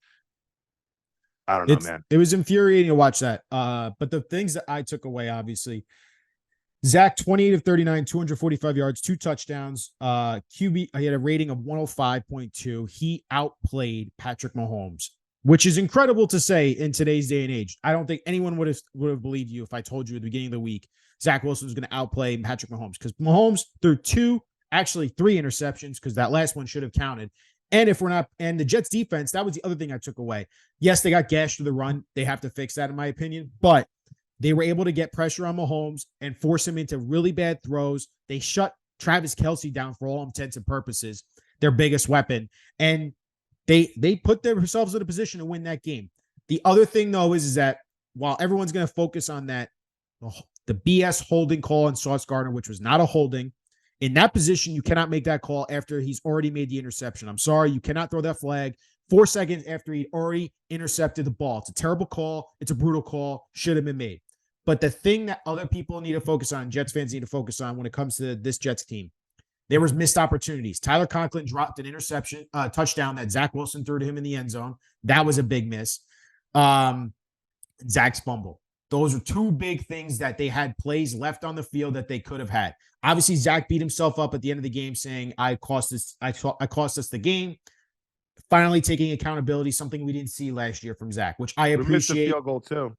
Speaker 2: I don't know, man.
Speaker 1: It was infuriating to watch that. But the things that I took away, obviously, Zach, 28 of 39, 245 yards, 2 touchdowns. QB, he had a rating of 105.2. He outplayed Patrick Mahomes, which is incredible to say in today's day and age. I don't think anyone would have believed you if I told you at the beginning of the week Zach Wilson was going to outplay Patrick Mahomes, because Mahomes threw 3 interceptions, because that last one should have counted. And the Jets defense, that was the other thing I took away. Yes, they got gashed through the run. They have to fix that, in my opinion. But they were able to get pressure on Mahomes and force him into really bad throws. They shut Travis Kelce down for all intents and purposes, their biggest weapon. And they put themselves in a position to win that game. The other thing, though, is that while everyone's going to focus on that, the BS holding call on Sauce Gardner, which was not a holding, in that position, you cannot make that call after he's already made the interception. I'm sorry, you cannot throw that flag 4 seconds after he'd already intercepted the ball. It's a terrible call. It's a brutal call. Should have been made. But the thing that other people need to focus on, Jets fans need to focus on when it comes to this Jets team, there was missed opportunities. Tyler Conklin dropped an interception, touchdown that Zach Wilson threw to him in the end zone. That was a big miss. Zach's fumble. Those are 2 big things that they had plays left on the field that they could have had. Obviously, Zach beat himself up at the end of the game saying, I cost us the game. Finally taking accountability, something we didn't see last year from Zach, which I appreciate.
Speaker 2: Missed the field goal too.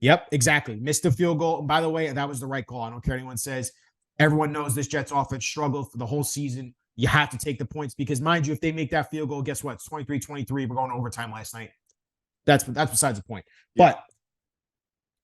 Speaker 1: Yep, exactly. Missed the field goal. And by the way, that was the right call. I don't care what anyone says. Everyone knows this Jets offense struggled for the whole season. You have to take the points because, mind you, if they make that field goal, guess what? It's 23-23. We're going to overtime last night. That's besides the point. Yeah. But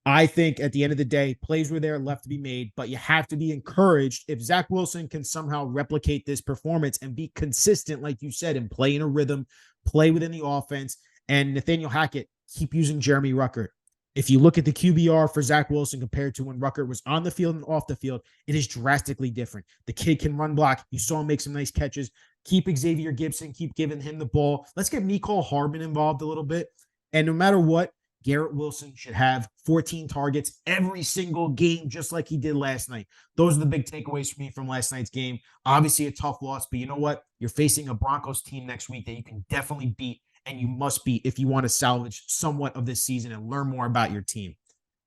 Speaker 1: I think at the end of the day, plays were there left to be made, but you have to be encouraged if Zach Wilson can somehow replicate this performance and be consistent, like you said, and play in a rhythm, play within the offense. And Nathaniel Hackett, keep using Jeremy Ruckert. If you look at the QBR for Zach Wilson compared to when Ruckert was on the field and off the field, it is drastically different. The kid can run block. You saw him make some nice catches. Keep Xavier Gibson, keep giving him the ball. Let's get Mecole Hardman involved a little bit. And no matter what, Garrett Wilson should have 14 targets every single game, just like he did last night. Those are the big takeaways for me from last night's game. Obviously a tough loss, but you know what? You're facing a Broncos team next week that you can definitely beat, and you must beat if you want to salvage somewhat of this season and learn more about your team.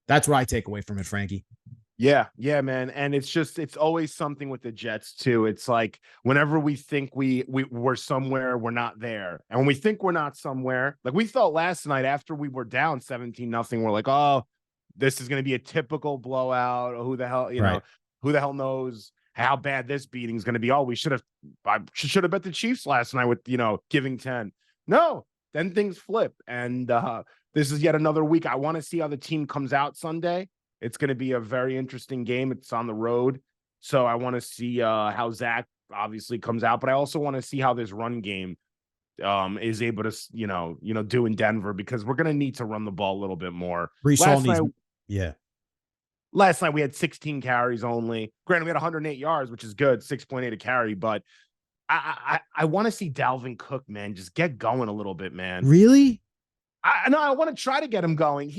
Speaker 1: That's what I take away from it, Frankie.
Speaker 2: Yeah, man. And it's always something with the Jets too. It's like whenever we think we're somewhere, we're not there. And when we think we're not somewhere, like we felt last night after we were down 17-0, we're like, oh, this is going to be a typical blowout. Or who the hell knows how bad this beating is going to be. Oh, I should have bet the Chiefs last night with, giving 10. No, then things flip. And this is yet another week. I want to see how the team comes out Sunday. It's going to be a very interesting game. It's on the road. So I want to see how Zach obviously comes out, but I also want to see how this run game is able to, do in Denver, because we're going to need to run the ball a little bit more. Last night we had 16 carries only. Granted, we had 108 yards, which is good, 6.8 a carry, but I want to see Dalvin Cook, man, just get going a little bit, man.
Speaker 1: Really?
Speaker 2: I want to try to get him going.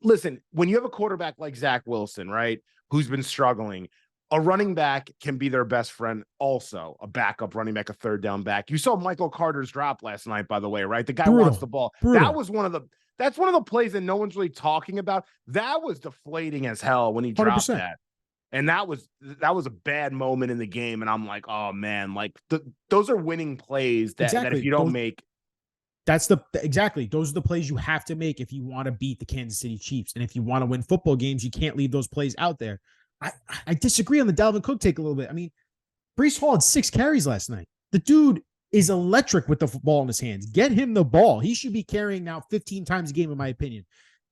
Speaker 2: Listen, when you have a quarterback like Zach Wilson, right, who's been struggling, a running back can be their best friend also, a backup running back, a third down back. You saw Michael Carter's drop last night, by the way, right? The guy wants the ball. That's one of the plays that no one's really talking about. That was deflating as hell when he dropped 100%. That. And that was a bad moment in the game. And I'm like, oh man, like those are winning plays that if you don't make.
Speaker 1: Those are the plays you have to make if you want to beat the Kansas City Chiefs. And if you want to win football games, you can't leave those plays out there. I disagree on the Dalvin Cook take a little bit. I mean, Breece Hall had 6 carries last night. The dude is electric with the ball in his hands. Get him the ball. He should be carrying now 15 times a game, in my opinion.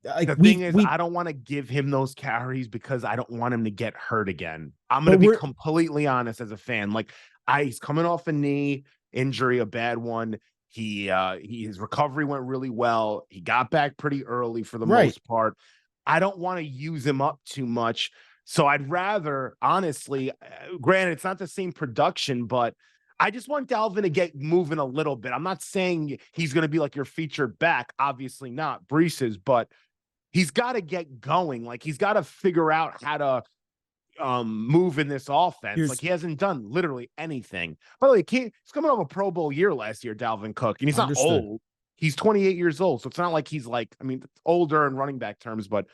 Speaker 2: The thing is, I don't want to give him those carries because I don't want him to get hurt again. I'm going to be completely honest as a fan. Like, he's coming off a knee injury, a bad one. His recovery went really well. He got back pretty early for the most part. I don't want to use him up too much. So I'd rather, honestly, granted, it's not the same production, but I just want Dalvin to get moving a little bit. I'm not saying he's going to be like your featured back. Obviously not Breece's, but he's got to get going. Like, he's got to figure out how to move in this offense. Like, he hasn't done literally anything. By the way, he's coming off a Pro Bowl year last year, Dalvin Cook, and he's not old. He's 28 years old, so it's not like he's older in running back terms, but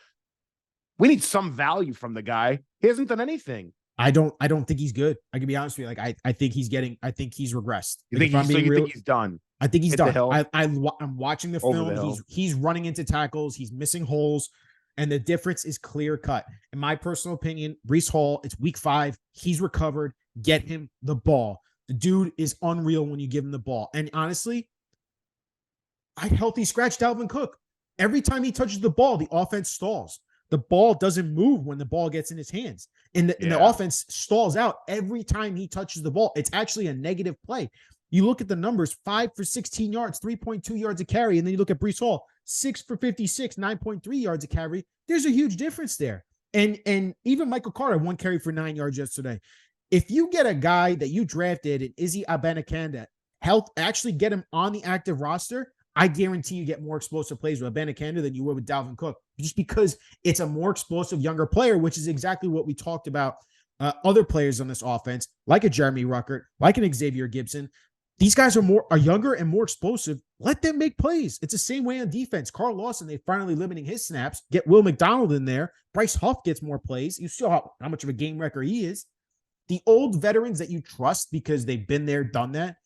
Speaker 2: We need some value from the guy. He hasn't done anything.
Speaker 1: I don't think he's good. I can be honest with you. Like I think he's regressed.
Speaker 2: You
Speaker 1: Like
Speaker 2: think
Speaker 1: if I'm being
Speaker 2: you
Speaker 1: real,
Speaker 2: think he's done?
Speaker 1: I think he's
Speaker 2: Hit the
Speaker 1: done.
Speaker 2: hill,
Speaker 1: I'm watching the
Speaker 2: over
Speaker 1: film.
Speaker 2: the hill.
Speaker 1: He's running into tackles. He's missing holes, and the difference is clear cut. In my personal opinion, Breece Hall. It's week 5. He's recovered. Get him the ball. The dude is unreal when you give him the ball. And honestly, I'd healthy scratch Dalvin Cook. Every time he touches the ball, the offense stalls. The ball doesn't move when the ball gets in his hands. And the offense stalls out every time he touches the ball. It's actually a negative play. You look at the numbers, 5 for 16 yards, 3.2 yards a carry. And then you look at Breece Hall, 6 for 56, 9.3 yards a carry. There's a huge difference there. And even Michael Carter, 1 carry for 9 yards yesterday. If you get a guy that you drafted in Izzy Abanikanda, actually get him on the active roster, I guarantee you get more explosive plays with Abanikanda than you would with Dalvin Cook, just because it's a more explosive younger player, which is exactly what we talked about. Other players on this offense, like a Jeremy Ruckert, like an Xavier Gibson, these guys are younger and more explosive. Let them make plays. It's the same way on defense. Carl Lawson, they finally limiting his snaps. Get Will McDonald in there. Bryce Huff gets more plays. You saw how much of a game wrecker he is. The old veterans that you trust because they've been there, done that,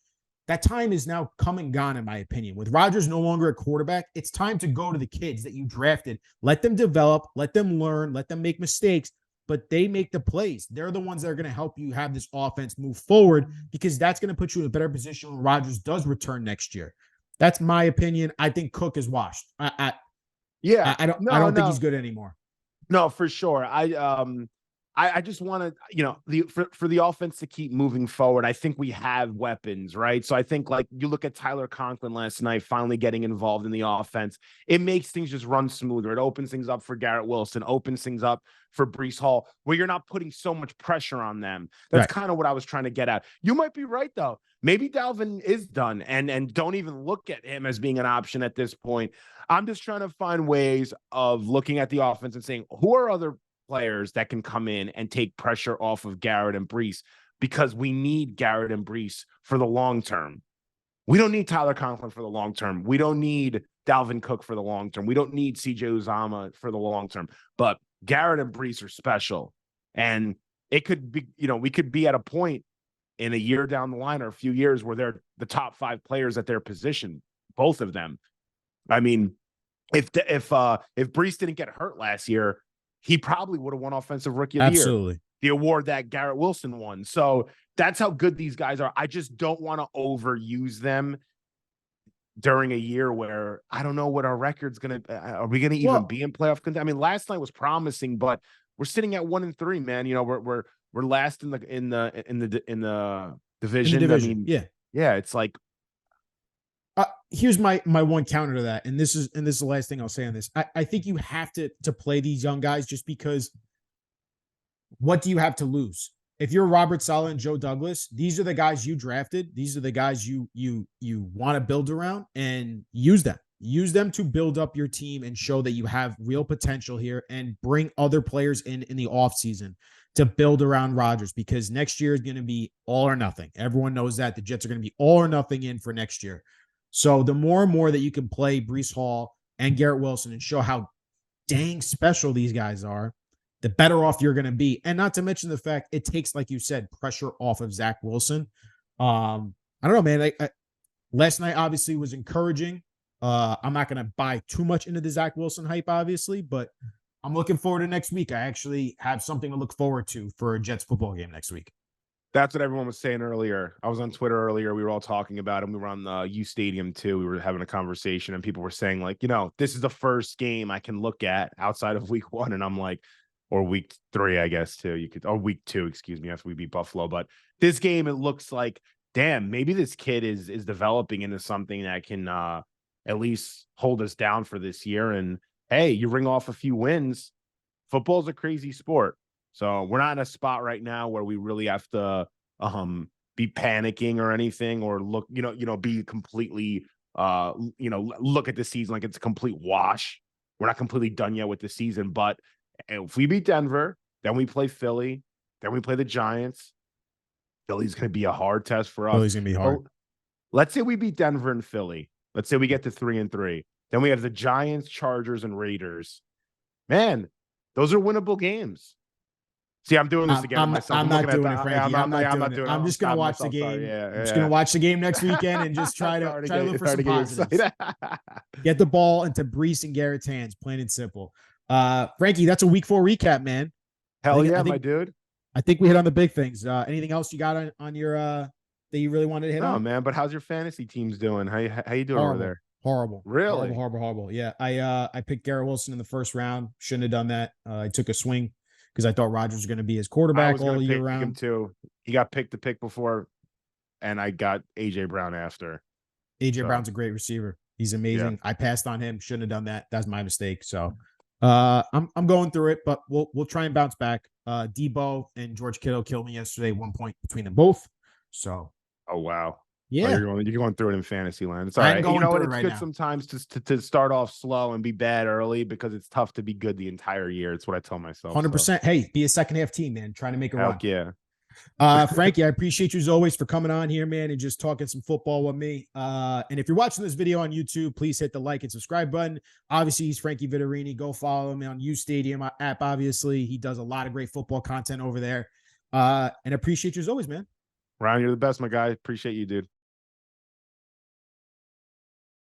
Speaker 1: that time is now come and gone, in my opinion. With Rodgers no longer a quarterback, it's time to go to the kids that you drafted. Let them develop, let them learn, let them make mistakes, but they make the plays. They're the ones that are going to help you have this offense move forward, because that's going to put you in a better position when Rodgers does return next year. That's my opinion. I think Cook is washed. I don't think he's good anymore.
Speaker 2: No, for sure. I just want to, for the offense to keep moving forward. I think we have weapons, right? So I think, like, you look at Tyler Conklin last night, finally getting involved in the offense. It makes things just run smoother. It opens things up for Garrett Wilson, opens things up for Breece Hall, where you're not putting so much pressure on them. That's kind of what I was trying to get at. You might be right, though. Maybe Dalvin is done, and don't even look at him as being an option at this point. I'm just trying to find ways of looking at the offense and saying, who are other players that can come in and take pressure off of Garrett and Breece, because we need Garrett and Breece for the long term. We don't need Tyler Conklin for the long term. We don't need Dalvin Cook for the long term. We don't need CJ Uzomah for the long term. But Garrett and Breece are special. And it could be, we could be at a point in a year down the line or a few years where they're the top 5 players at their position, both of them. I mean, if Breece didn't get hurt last year, he probably would have won Offensive Rookie of the Year, the award that Garrett Wilson won. So that's how good these guys are. I just don't want to overuse them during a year where I don't know what our record's going to. Are we going to even be in playoff contention? I mean, last night was promising, but we're sitting at 1-3, man. We're last in the division. I mean, yeah. It's like,
Speaker 1: here's my one counter to that, and this is the last thing I'll say on this. I think you have to play these young guys, just because what do you have to lose? If you're Robert Saleh and Joe Douglas, these are the guys you drafted. These are the guys you want to build around, and use them. Use them to build up your team and show that you have real potential here, and bring other players in the offseason to build around Rodgers, because next year is going to be all or nothing. Everyone knows that. The Jets are going to be all or nothing in for next year. So the more and more that you can play Breece Hall and Garrett Wilson and show how dang special these guys are, the better off you're going to be. And not to mention the fact it takes, like you said, pressure off of Zach Wilson. I don't know, man. Last night obviously was encouraging. I'm not going to buy too much into the Zach Wilson hype, obviously, but I'm looking forward to next week. I actually have something to look forward to for a Jets football game next week.
Speaker 2: That's what everyone was saying earlier. I was on Twitter earlier. We were all talking about it. We were on the U Stadium too. We were having a conversation, and people were saying, like, this is the first game I can look at outside of week 1. And I'm like, or week 3, I guess, too. Or week 2, excuse me, after we beat Buffalo. But this game, it looks like, damn, maybe this kid is developing into something that can at least hold us down for this year. And hey, you ring off a few wins. Football's a crazy sport. So we're not in a spot right now where we really have to be panicking or anything, or look, be completely, look at the season like it's a complete wash. We're not completely done yet with the season, but if we beat Denver, then we play Philly, then we play the Giants. Philly's going to be a hard test for us.
Speaker 1: Philly's going to be hard.
Speaker 2: Let's say we beat Denver and Philly. Let's say we get to 3-3. Then we have the Giants, Chargers, and Raiders. Man, Those are winnable games. See, I'm doing this again myself.
Speaker 1: I'm not doing it, Frankie. I'm not doing it. I'm just gonna watch the game. I'm just gonna watch the game next weekend and just try to look for some positives. Get the ball into Brees and Garrett's hands, plain and simple. Frankie, that's a week 4 recap, man.
Speaker 2: Hell yeah, my dude.
Speaker 1: I think we hit on the big things. Anything else you got on your that you really wanted to hit on?
Speaker 2: No, man. But how's your fantasy teams doing? How you doing over there?
Speaker 1: Horrible.
Speaker 2: Really?
Speaker 1: Horrible. Yeah. I picked Garrett Wilson in the first round. Shouldn't have done that. I took a swing because I thought Rodgers was going to be his quarterback all year round.
Speaker 2: Him too. He got picked the pick before, and I got AJ Brown after.
Speaker 1: Brown's a great receiver. He's amazing. Yeah. I passed on him. Shouldn't have done that. That's my mistake. So I'm going through it, but we'll try and bounce back. Debo and George Kittle killed me yesterday. 1 point between them both. So.
Speaker 2: Oh wow.
Speaker 1: Yeah,
Speaker 2: you're going through it in fantasy land. It's all right. You know what? It's good sometimes to start off slow and be bad early because it's tough to be good the entire year. It's what I tell myself.
Speaker 1: 100%. So. Hey, be a second half team, man. Trying to make a run.
Speaker 2: Yeah.
Speaker 1: Frankie, I appreciate you as always for coming on here, man, and just talking some football with me. And if you're watching this video on YouTube, please hit the like and subscribe button. Obviously, he's Frankie Vittorini. Go follow him on U Stadium app. Obviously, he does a lot of great football content over there. And appreciate you as always, man.
Speaker 2: Ryan, you're the best, my guy. Appreciate you, dude.